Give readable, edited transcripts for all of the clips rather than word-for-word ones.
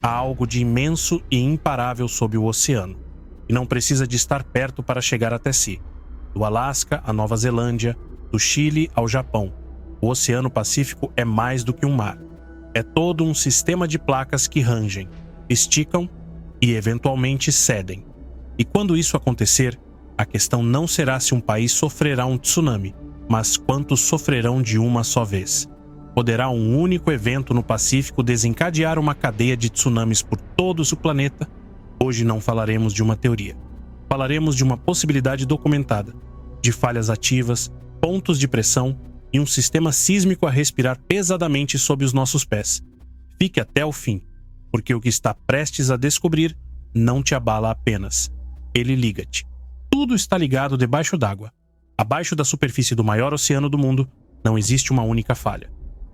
há algo de imenso e imparável sob o oceano, e não precisa de estar perto para chegar até si. Do Alasca à Nova Zelândia, do Chile ao Japão, o Oceano Pacífico é mais do que um mar. É todo um sistema de placas que rangem, esticam e eventualmente cedem. E quando isso acontecer, a questão não será se um país sofrerá um tsunami, mas quantos sofrerão de uma só vez. Poderá um único evento no Pacífico desencadear uma cadeia de tsunamis por todo o planeta? Hoje não falaremos de uma teoria. Falaremos de uma possibilidade documentada, de falhas ativas, pontos de pressão e um sistema sísmico a respirar pesadamente sob os nossos pés. Fique até o fim, porque o que está prestes a descobrir não te abala apenas. Ele liga-te. Tudo está ligado debaixo d'água. Abaixo da superfície do maior oceano do mundo, não existe uma única falha.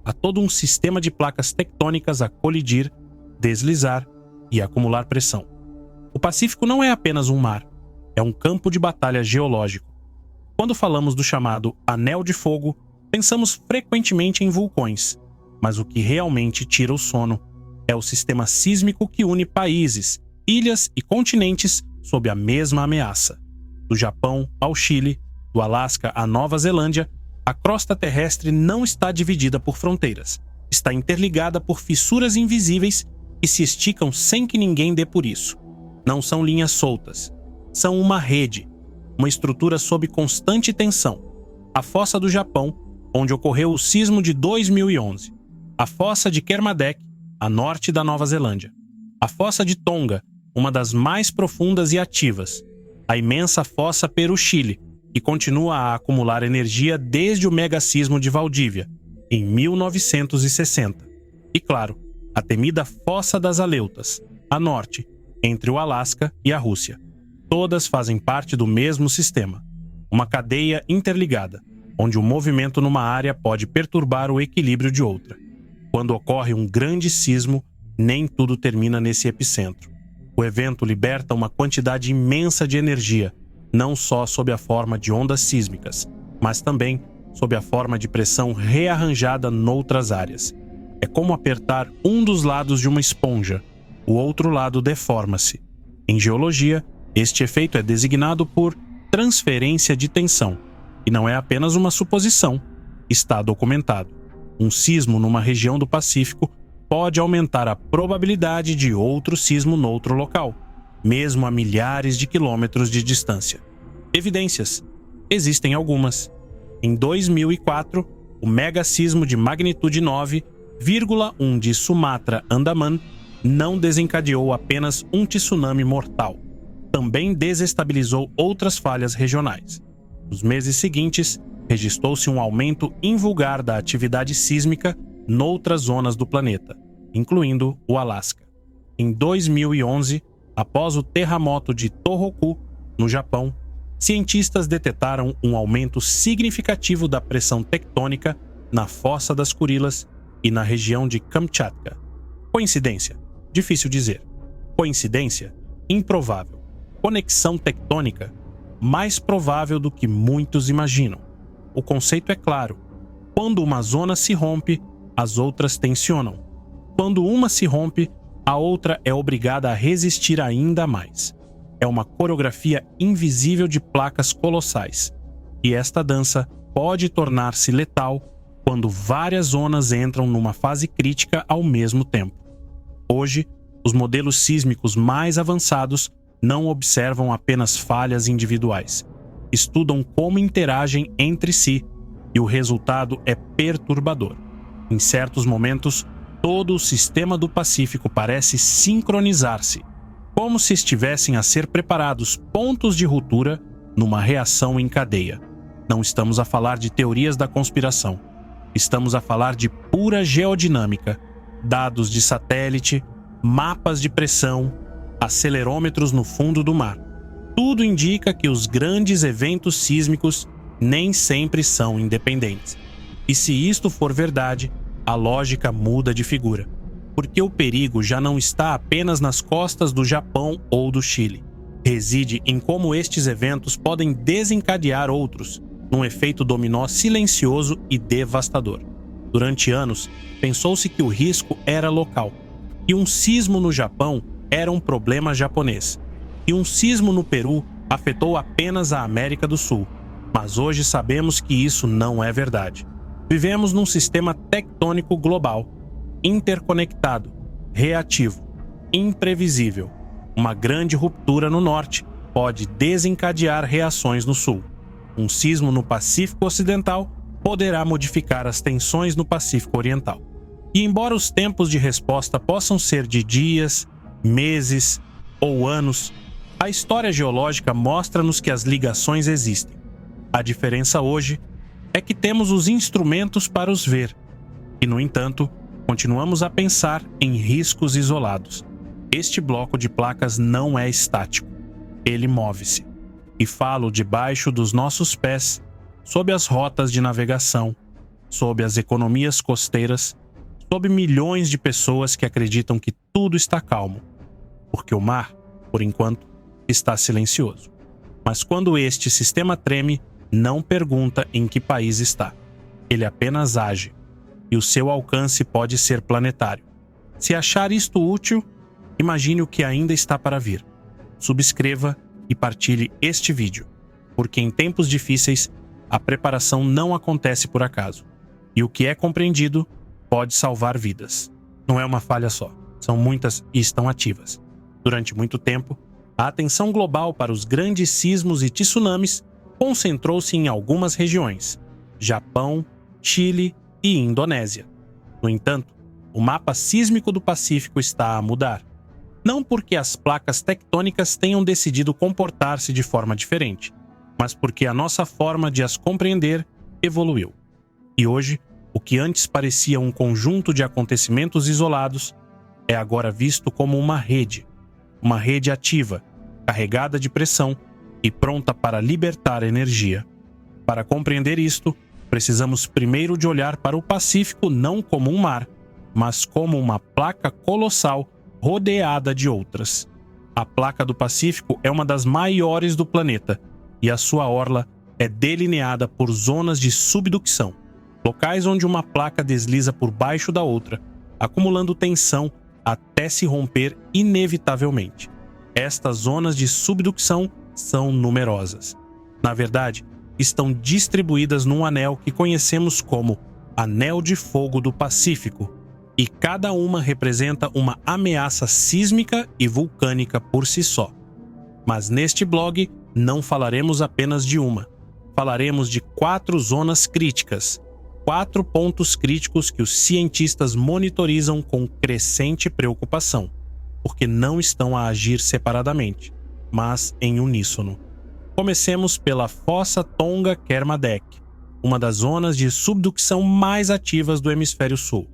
Há todo um sistema de placas tectônicas a colidir, deslizar e acumular pressão. O Pacífico não é apenas um mar, é um campo de batalha geológico. Quando falamos do chamado Anel de Fogo, pensamos frequentemente em vulcões, mas o que realmente tira o sono é o sistema sísmico que une países, ilhas e continentes sob a mesma ameaça. Do Japão ao Chile, do Alasca à Nova Zelândia, a crosta terrestre não está dividida por fronteiras. Está interligada por fissuras invisíveis que se esticam sem que ninguém dê por isso. Não são linhas soltas. São uma rede, uma estrutura sob constante tensão. A fossa do Japão, onde ocorreu o sismo de 2011. A fossa de Kermadec, a norte da Nova Zelândia. A fossa de Tonga, uma das mais profundas e ativas. A imensa fossa Peru Chile, que continua a acumular energia desde o megassismo de Valdívia, em 1960. E claro, a temida Fossa das Aleutas, a norte, entre o Alasca e a Rússia. Todas fazem parte do mesmo sistema, uma cadeia interligada, onde o movimento numa área pode perturbar o equilíbrio de outra. Quando ocorre um grande sismo, nem tudo termina nesse epicentro. O evento liberta uma quantidade imensa de energia, não só sob a forma de ondas sísmicas, mas também sob a forma de pressão rearranjada noutras áreas. É como apertar um dos lados de uma esponja, o outro lado deforma-se. Em geologia, este efeito é designado por transferência de tensão, e não é apenas uma suposição, está documentado. Um sismo numa região do Pacífico pode aumentar a probabilidade de outro sismo noutro local, mesmo a milhares de quilômetros de distância. Evidências. Existem algumas. Em 2004, o megassismo de magnitude 9,1 de Sumatra, Andaman, não desencadeou apenas um tsunami mortal. Também desestabilizou outras falhas regionais. Nos meses seguintes, registrou-se um aumento invulgar da atividade sísmica noutras zonas do planeta, incluindo o Alasca. Em 2011, após o terremoto de Tohoku, no Japão, cientistas detectaram um aumento significativo da pressão tectônica na Fossa das Kurilas e na região de Kamchatka. Coincidência? Difícil dizer. Coincidência? Improvável. Conexão tectônica? Mais provável do que muitos imaginam. O conceito é claro. Quando uma zona se rompe, as outras tensionam. Quando uma se rompe, a outra é obrigada a resistir ainda mais. É uma coreografia invisível de placas colossais. E esta dança pode tornar-se letal quando várias zonas entram numa fase crítica ao mesmo tempo. Hoje, os modelos sísmicos mais avançados não observam apenas falhas individuais. Estudam como interagem entre si, e o resultado é perturbador. Em certos momentos, todo o sistema do Pacífico parece sincronizar-se, como se estivessem a ser preparados pontos de ruptura numa reação em cadeia. Não estamos a falar de teorias da conspiração. Estamos a falar de pura geodinâmica, dados de satélite, mapas de pressão, acelerômetros no fundo do mar. Tudo indica que os grandes eventos sísmicos nem sempre são independentes. E se isto for verdade, a lógica muda de figura, porque o perigo já não está apenas nas costas do Japão ou do Chile. Reside em como estes eventos podem desencadear outros, num efeito dominó silencioso e devastador. Durante anos, pensou-se que o risco era local. que um sismo no Japão era um problema japonês, e um sismo no Peru afetou apenas a América do Sul. Mas hoje sabemos que isso não é verdade. Vivemos num sistema tectônico global, interconectado, reativo, imprevisível. Uma grande ruptura no norte pode desencadear reações no sul. Um sismo no Pacífico Ocidental poderá modificar as tensões no Pacífico Oriental. E embora os tempos de resposta possam ser de dias, meses ou anos, a história geológica mostra-nos que as ligações existem. A diferença hoje é que temos os instrumentos para os ver, e, no entanto, continuamos a pensar em riscos isolados. Este bloco de placas não é estático, ele move-se. E falo debaixo dos nossos pés, sob as rotas de navegação, sob as economias costeiras, sob milhões de pessoas que acreditam que tudo está calmo, porque o mar, por enquanto, está silencioso. Mas quando este sistema treme, não pergunta em que país está. Ele apenas age, e o seu alcance pode ser planetário. Se achar isto útil, imagine o que ainda está para vir. Subscreva e partilhe este vídeo, porque em tempos difíceis, a preparação não acontece por acaso, e o que é compreendido pode salvar vidas. Não é uma falha só, são muitas e estão ativas. Durante muito tempo, a atenção global para os grandes sismos e tsunamis concentrou-se em algumas regiões: Japão, Chile e Indonésia. No entanto, o mapa sísmico do Pacífico está a mudar. Não porque as placas tectônicas tenham decidido comportar-se de forma diferente, mas porque a nossa forma de as compreender evoluiu. E hoje, o que antes parecia um conjunto de acontecimentos isolados é agora visto como uma rede ativa, carregada de pressão e pronta para libertar energia. Para compreender isto, precisamos primeiro de olhar para o Pacífico não como um mar, mas como uma placa colossal rodeada de outras. A placa do Pacífico é uma das maiores do planeta e a sua orla é delineada por zonas de subducção, locais onde uma placa desliza por baixo da outra, acumulando tensão até se romper inevitavelmente. Estas zonas de subducção são numerosas. Na verdade, estão distribuídas num anel que conhecemos como Anel de Fogo do Pacífico, e cada uma representa uma ameaça sísmica e vulcânica por si só. Mas neste blog não falaremos apenas de uma. Falaremos de 4 zonas críticas, 4 pontos críticos que os cientistas monitorizam com crescente preocupação, porque não estão a agir separadamente, mas em uníssono. Comecemos pela Fossa Tonga Kermadec, uma das zonas de subducção mais ativas do hemisfério sul.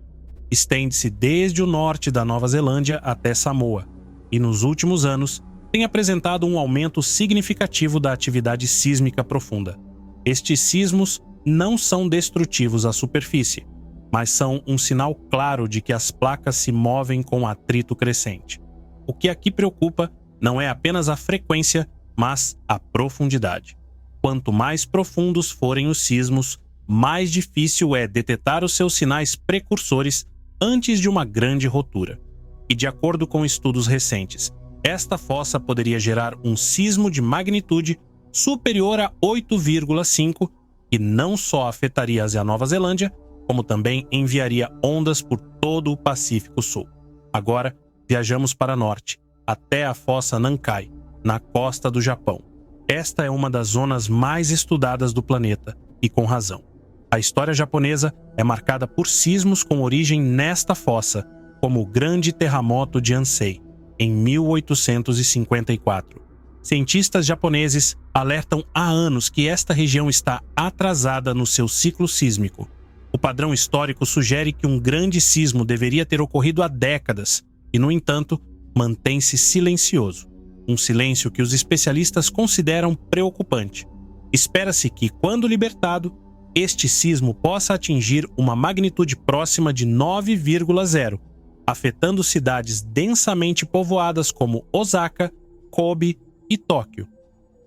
Estende-se desde o norte da Nova Zelândia até Samoa, e nos últimos anos tem apresentado um aumento significativo da atividade sísmica profunda. Estes sismos não são destrutivos à superfície, mas são um sinal claro de que as placas se movem com atrito crescente. O que aqui preocupa não é apenas a frequência, mas a profundidade. Quanto mais profundos forem os sismos, mais difícil é detectar os seus sinais precursores antes de uma grande rotura. E de acordo com estudos recentes, esta fossa poderia gerar um sismo de magnitude superior a 8,5, que não só afetaria a Nova Zelândia, como também enviaria ondas por todo o Pacífico Sul. Agora, viajamos para norte, até a fossa Nankai, na costa do Japão. Esta é uma das zonas mais estudadas do planeta, e com razão. A história japonesa é marcada por sismos com origem nesta fossa, como o Grande Terremoto de Ansei, em 1854. Cientistas japoneses alertam há anos que esta região está atrasada no seu ciclo sísmico. O padrão histórico sugere que um grande sismo deveria ter ocorrido há décadas e, no entanto, mantém-se silencioso. Um silêncio que os especialistas consideram preocupante. Espera-se que, quando libertado, este sismo possa atingir uma magnitude próxima de 9,0, afetando cidades densamente povoadas como Osaka, Kobe e Tóquio.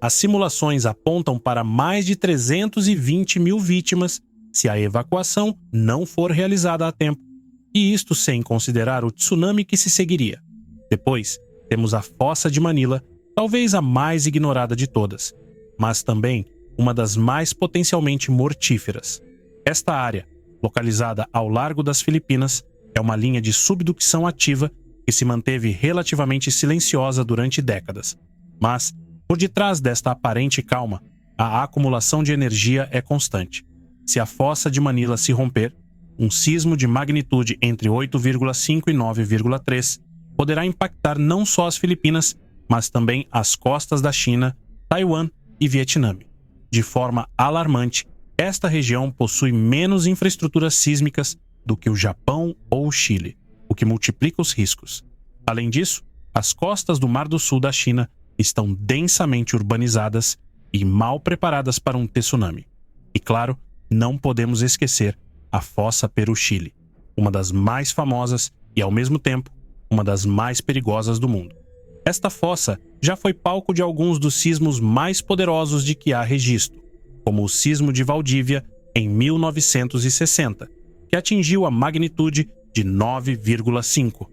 As simulações apontam para mais de 320 mil vítimas se a evacuação não for realizada a tempo. E isto sem considerar o tsunami que se seguiria. Depois, temos a Fossa de Manila, talvez a mais ignorada de todas, mas também uma das mais potencialmente mortíferas. Esta área, localizada ao largo das Filipinas, é uma linha de subducção ativa que se manteve relativamente silenciosa durante décadas. Mas, por detrás desta aparente calma, a acumulação de energia é constante. Se a Fossa de Manila se romper, um sismo de magnitude entre 8,5 e 9,3 poderá impactar não só as Filipinas, mas também as costas da China, Taiwan e Vietnã. De forma alarmante, esta região possui menos infraestruturas sísmicas do que o Japão ou o Chile, o que multiplica os riscos. Além disso, as costas do Mar do Sul da China estão densamente urbanizadas e mal preparadas para um tsunami. E claro, não podemos esquecer a Fossa Peru-Chile, uma das mais famosas e, ao mesmo tempo, uma das mais perigosas do mundo. Esta fossa já foi palco de alguns dos sismos mais poderosos de que há registro, como o sismo de Valdívia em 1960, que atingiu a magnitude de 9,5.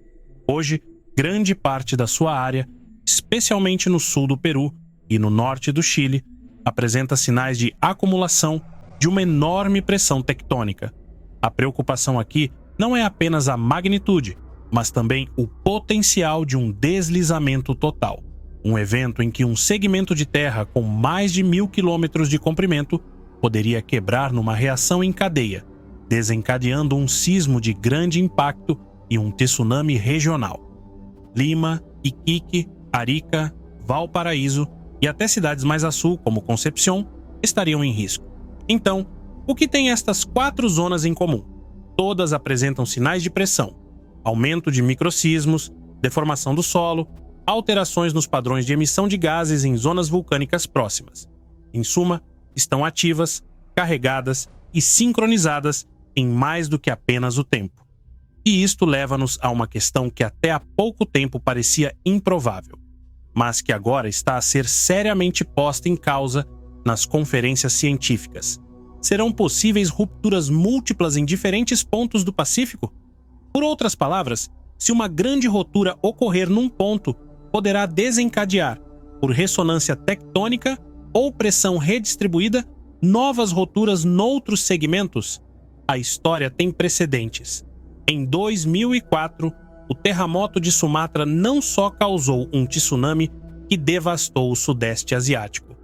Hoje, grande parte da sua área, especialmente no sul do Peru e no norte do Chile, apresenta sinais de acumulação de uma enorme pressão tectônica. A preocupação aqui não é apenas a magnitude, mas também o potencial de um deslizamento total. Um evento em que um segmento de terra com mais de 1.000 quilômetros de comprimento poderia quebrar numa reação em cadeia, desencadeando um sismo de grande impacto e um tsunami regional. Lima, Iquique, Arica, Valparaíso e até cidades mais a sul, como Concepción, estariam em risco. Então, o que tem estas 4 zonas em comum? Todas apresentam sinais de pressão, aumento de microsismos, deformação do solo, alterações nos padrões de emissão de gases em zonas vulcânicas próximas. Em suma, estão ativas, carregadas e sincronizadas em mais do que apenas o tempo. E isto leva-nos a uma questão que até há pouco tempo parecia improvável, mas que agora está a ser seriamente posta em causa nas conferências científicas. Serão possíveis rupturas múltiplas em diferentes pontos do Pacífico? Por outras palavras, se uma grande rotura ocorrer num ponto, poderá desencadear, por ressonância tectônica ou pressão redistribuída, novas roturas noutros segmentos? A história tem precedentes. Em 2004, o terremoto de Sumatra não só causou um tsunami que devastou o Sudeste Asiático,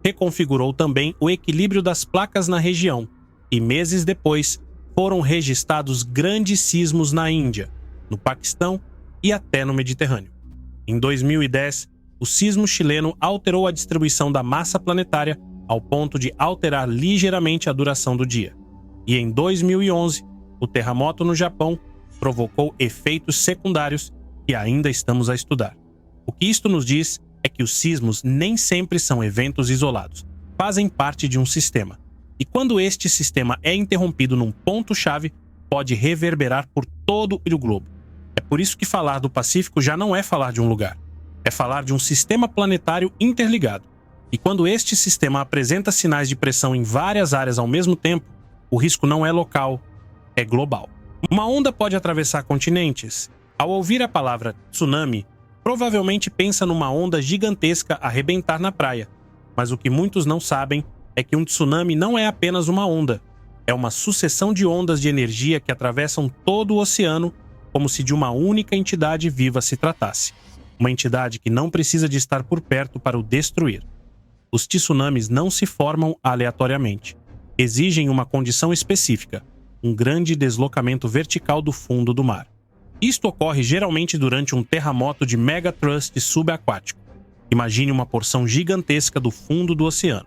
reconfigurou também o equilíbrio das placas na região, e meses depois foram registrados grandes sismos na Índia, no Paquistão e até no Mediterrâneo. Em 2010, o sismo chileno alterou a distribuição da massa planetária ao ponto de alterar ligeiramente a duração do dia. E em 2011, o terremoto no Japão provocou efeitos secundários que ainda estamos a estudar. O que isto nos diz é que os sismos nem sempre são eventos isolados, fazem parte de um sistema. E quando este sistema é interrompido num ponto-chave, pode reverberar por todo o globo. É por isso que falar do Pacífico já não é falar de um lugar. É falar de um sistema planetário interligado. E quando este sistema apresenta sinais de pressão em várias áreas ao mesmo tempo, o risco não é local, é global. Uma onda pode atravessar continentes. Ao ouvir a palavra tsunami, provavelmente pensa numa onda gigantesca a arrebentar na praia. Mas o que muitos não sabem é que um tsunami não é apenas uma onda. É uma sucessão de ondas de energia que atravessam todo o oceano, como se de uma única entidade viva se tratasse. Uma entidade que não precisa de estar por perto para o destruir. Os tsunamis não se formam aleatoriamente. Exigem uma condição específica, um grande deslocamento vertical do fundo do mar. Isto ocorre geralmente durante um terremoto de megatrust subaquático. Imagine uma porção gigantesca do fundo do oceano,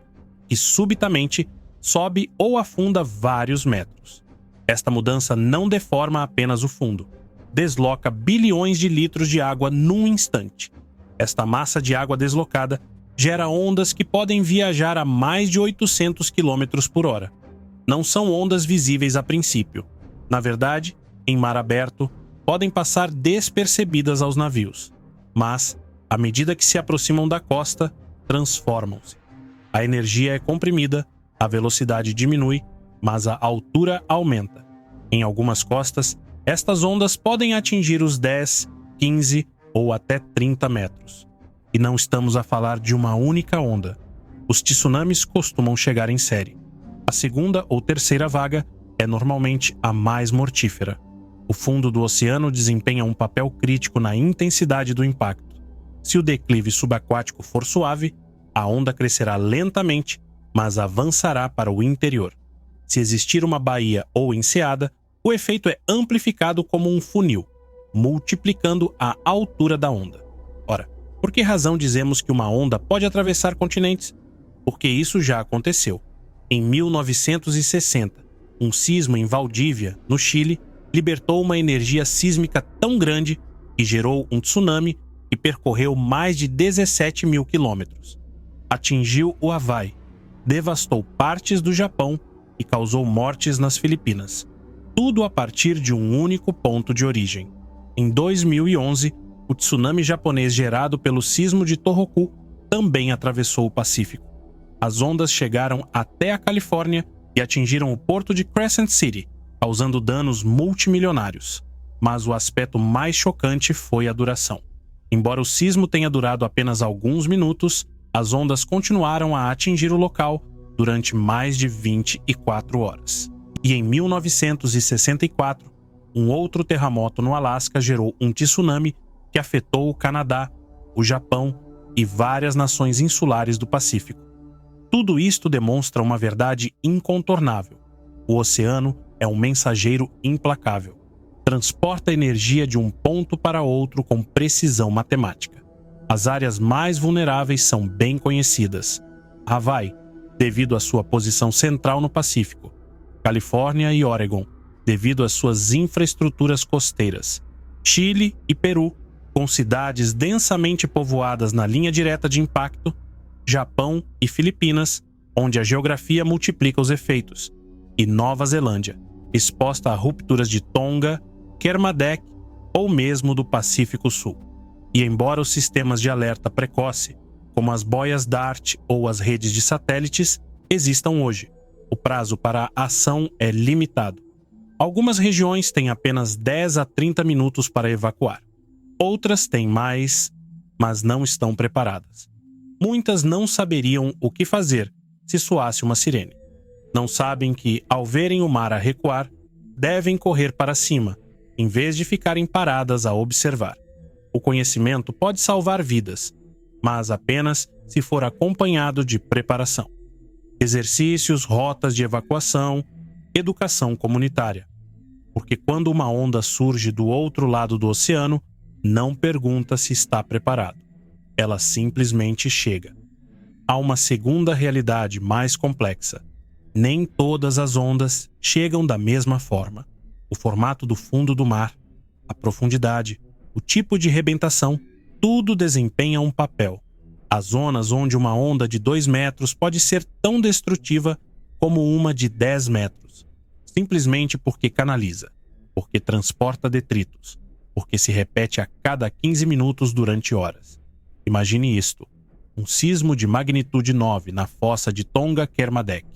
que subitamente sobe ou afunda vários metros. Esta mudança não deforma apenas o fundo, desloca bilhões de litros de água num instante. Esta massa de água deslocada gera ondas que podem viajar a mais de 800 km por hora. Não são ondas visíveis a princípio. Na verdade, em mar aberto, podem passar despercebidas aos navios. Mas, à medida que se aproximam da costa, transformam-se. A energia é comprimida, a velocidade diminui, mas a altura aumenta. Em algumas costas, Estas ondas podem atingir os 10, 15 ou até 30 metros. E não estamos a falar de uma única onda. Os tsunamis costumam chegar em série. A segunda ou terceira vaga é normalmente a mais mortífera. O fundo do oceano desempenha um papel crítico na intensidade do impacto. Se o declive subaquático for suave, a onda crescerá lentamente, mas avançará para o interior. Se existir uma baía ou enseada, o efeito é amplificado como um funil, multiplicando a altura da onda. Ora, por que razão dizemos que uma onda pode atravessar continentes? Porque isso já aconteceu. Em 1960, um sismo em Valdívia, no Chile, libertou uma energia sísmica tão grande que gerou um tsunami que percorreu mais de 17 mil quilômetros. Atingiu o Havaí, devastou partes do Japão e causou mortes nas Filipinas. Tudo a partir de um único ponto de origem. Em 2011, o tsunami japonês gerado pelo sismo de Tohoku também atravessou o Pacífico. As ondas chegaram até a Califórnia e atingiram o porto de Crescent City, causando danos multimilionários. Mas o aspecto mais chocante foi a duração. Embora o sismo tenha durado apenas alguns minutos, as ondas continuaram a atingir o local durante mais de 24 horas. E em 1964, um outro terremoto no Alasca gerou um tsunami que afetou o Canadá, o Japão e várias nações insulares do Pacífico. Tudo isto demonstra uma verdade incontornável. O oceano é um mensageiro implacável. Transporta energia de um ponto para outro com precisão matemática. As áreas mais vulneráveis são bem conhecidas. Havaí, devido à sua posição central no Pacífico. Califórnia e Oregon, devido às suas infraestruturas costeiras. Chile e Peru, com cidades densamente povoadas na linha direta de impacto. Japão e Filipinas, onde a geografia multiplica os efeitos. E Nova Zelândia, exposta a rupturas de Tonga, Kermadec ou mesmo do Pacífico Sul. E embora os sistemas de alerta precoce, como as boias DART ou as redes de satélites, existam hoje, o prazo para a ação é limitado. Algumas regiões têm apenas 10 a 30 minutos para evacuar. Outras têm mais, mas não estão preparadas. Muitas não saberiam o que fazer se soasse uma sirene. Não sabem que, ao verem o mar a recuar, devem correr para cima, em vez de ficarem paradas a observar. O conhecimento pode salvar vidas, mas apenas se for acompanhado de preparação. Exercícios, rotas de evacuação, educação comunitária. Porque quando uma onda surge do outro lado do oceano, não pergunta se está preparado. Ela simplesmente chega. Há uma segunda realidade mais complexa. Nem todas as ondas chegam da mesma forma. O formato do fundo do mar, a profundidade, o tipo de rebentação, tudo desempenha um papel. Há zonas onde uma onda de 2 metros pode ser tão destrutiva como uma de 10 metros, simplesmente porque canaliza, porque transporta detritos, porque se repete a cada 15 minutos durante horas. Imagine isto, um sismo de magnitude 9 na fossa de Tonga Kermadec.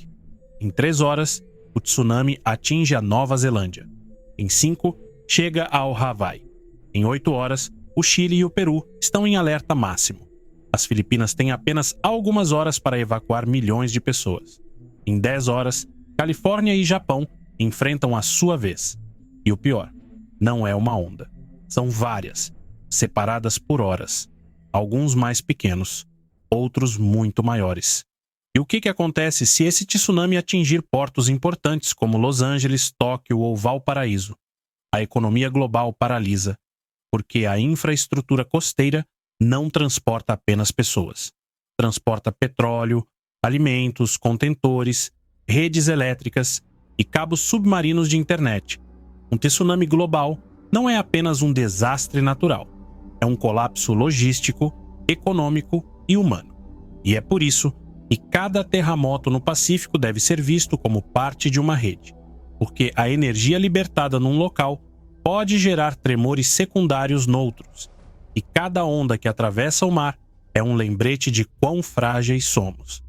Em 3 horas, o tsunami atinge a Nova Zelândia. Em 5, chega ao Havaí. Em 8 horas, o Chile e o Peru estão em alerta máximo. As Filipinas têm apenas algumas horas para evacuar milhões de pessoas. Em 10 horas, Califórnia e Japão enfrentam a sua vez. E o pior, não é uma onda. São várias, separadas por horas. Alguns mais pequenos, outros muito maiores. E o que acontece se esse tsunami atingir portos importantes como Los Angeles, Tóquio ou Valparaíso? A economia global paralisa, porque a infraestrutura costeira não transporta apenas pessoas. Transporta petróleo, alimentos, contentores, redes elétricas e cabos submarinos de internet. Um tsunami global não é apenas um desastre natural. É um colapso logístico, econômico e humano. E é por isso que cada terremoto no Pacífico deve ser visto como parte de uma rede, porque a energia libertada num local pode gerar tremores secundários noutros, e cada onda que atravessa o mar é um lembrete de quão frágeis somos,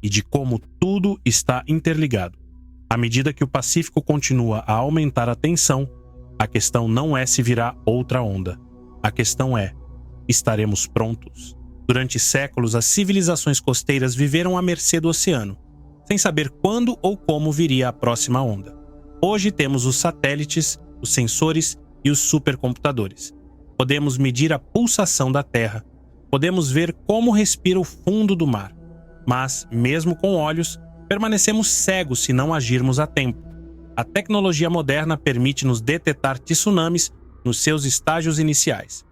e de como tudo está interligado. À medida que o Pacífico continua a aumentar a tensão, A questão não é se virá outra onda. A questão é: estaremos prontos? Durante séculos, as civilizações costeiras viveram à mercê do oceano, sem saber quando ou como viria a próxima onda. Hoje temos os satélites, os sensores e os supercomputadores. Podemos medir a pulsação da Terra. Podemos ver como respira o fundo do mar. Mas, mesmo com olhos, permanecemos cegos se não agirmos a tempo. A tecnologia moderna permite-nos detectar tsunamis nos seus estágios iniciais.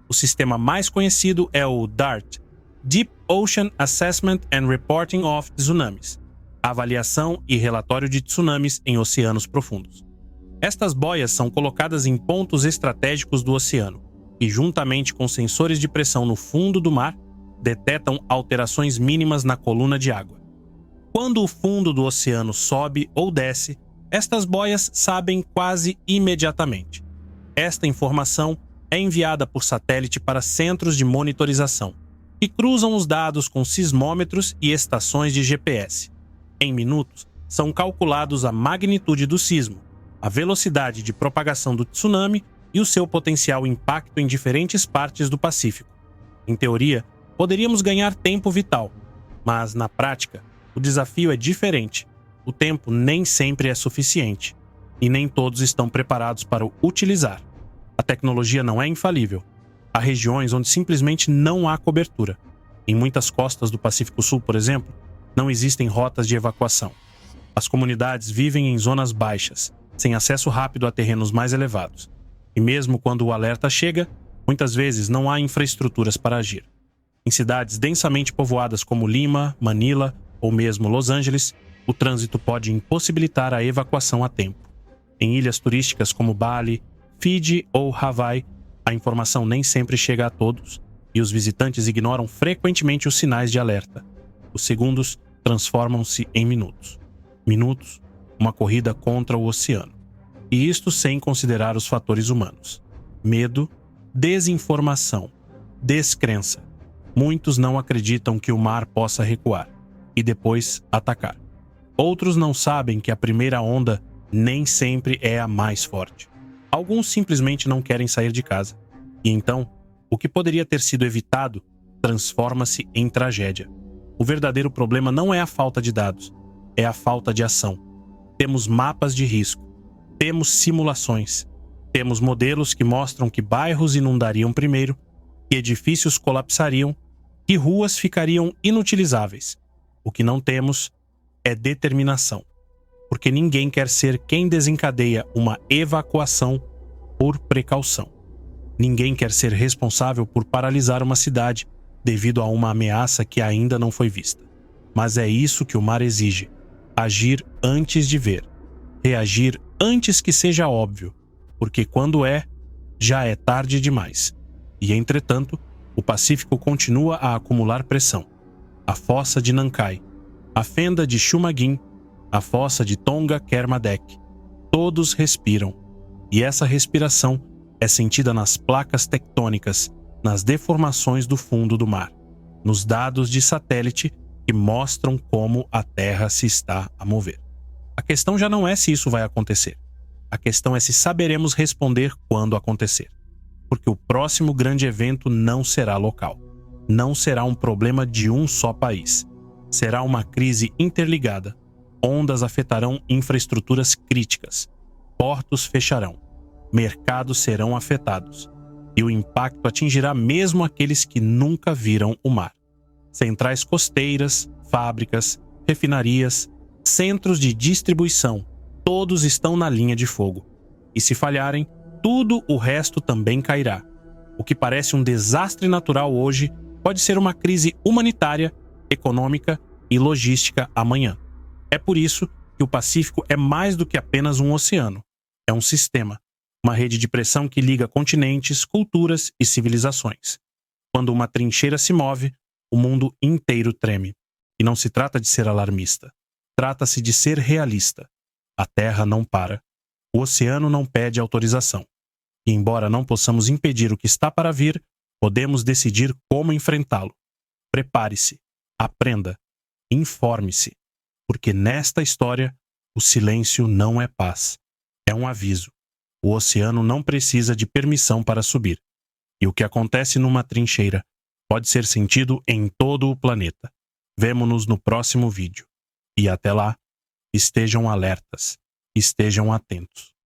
O sistema mais conhecido é o DART, Deep Ocean Assessment and Reporting of Tsunamis, avaliação e relatório de tsunamis em oceanos profundos. Estas boias são colocadas em pontos estratégicos do oceano e, juntamente com sensores de pressão no fundo do mar, detectam alterações mínimas na coluna de água. Quando o fundo do oceano sobe ou desce, estas boias sabem quase imediatamente. Esta informação é enviada por satélite para centros de monitorização, que cruzam os dados com sismômetros e estações de GPS. Em minutos, são calculados a magnitude do sismo, a velocidade de propagação do tsunami e o seu potencial impacto em diferentes partes do Pacífico. Em teoria, poderíamos ganhar tempo vital, mas, na prática, o desafio é diferente. O tempo nem sempre é suficiente, e nem todos estão preparados para o utilizar. A tecnologia não é infalível. Há regiões onde simplesmente não há cobertura. Em muitas costas do Pacífico Sul, por exemplo, não existem rotas de evacuação. As comunidades vivem em zonas baixas, sem acesso rápido a terrenos mais elevados. E mesmo quando o alerta chega, muitas vezes não há infraestruturas para agir. Em cidades densamente povoadas como Lima, Manila ou mesmo Los Angeles, o trânsito pode impossibilitar a evacuação a tempo. Em ilhas turísticas como Bali, Fiji ou Hawaii, a informação nem sempre chega a todos e os visitantes ignoram frequentemente os sinais de alerta. Os segundos transformam-se em minutos. Minutos, uma corrida contra o oceano. E isto sem considerar os fatores humanos. Medo, desinformação, descrença. Muitos não acreditam que o mar possa recuar e depois atacar. Outros não sabem que a primeira onda nem sempre é a mais forte. Alguns simplesmente não querem sair de casa. E então, o que poderia ter sido evitado transforma-se em tragédia. O verdadeiro problema não é a falta de dados, é a falta de ação. Temos mapas de risco, temos simulações, temos modelos que mostram que bairros inundariam primeiro, que edifícios colapsariam, que ruas ficariam inutilizáveis. O que não temos é determinação, porque ninguém quer ser quem desencadeia uma evacuação por precaução. Ninguém quer ser responsável por paralisar uma cidade devido a uma ameaça que ainda não foi vista. Mas é isso que o mar exige: agir antes de ver, reagir antes que seja óbvio, porque quando é, já é tarde demais. E, entretanto, o Pacífico continua a acumular pressão. A fossa de Nankai, a fenda de Shumagin, a fossa de Tonga Kermadec. Todos respiram. E essa respiração é sentida nas placas tectônicas, nas deformações do fundo do mar, nos dados de satélite que mostram como a Terra se está a mover. A questão já não é se isso vai acontecer. A questão é se saberemos responder quando acontecer. Porque o próximo grande evento não será local. Não será um problema de um só país. Será uma crise interligada. Ondas afetarão infraestruturas críticas. Portos fecharão. Mercados serão afetados. E o impacto atingirá mesmo aqueles que nunca viram o mar. Centrais costeiras, fábricas, refinarias, centros de distribuição, todos estão na linha de fogo. E se falharem, tudo o resto também cairá. O que parece um desastre natural hoje pode ser uma crise humanitária, econômica e logística amanhã. É por isso que o Pacífico é mais do que apenas um oceano. É um sistema, uma rede de pressão que liga continentes, culturas e civilizações. Quando uma trincheira se move, o mundo inteiro treme. E não se trata de ser alarmista. Trata-se de ser realista. A Terra não para. O oceano não pede autorização. E embora não possamos impedir o que está para vir, podemos decidir como enfrentá-lo. Prepare-se, aprenda, informe-se, porque nesta história o silêncio não é paz, é um aviso. O oceano não precisa de permissão para subir. E o que acontece numa trincheira pode ser sentido em todo o planeta. Vemo-nos no próximo vídeo. E até lá, estejam alertas, estejam atentos.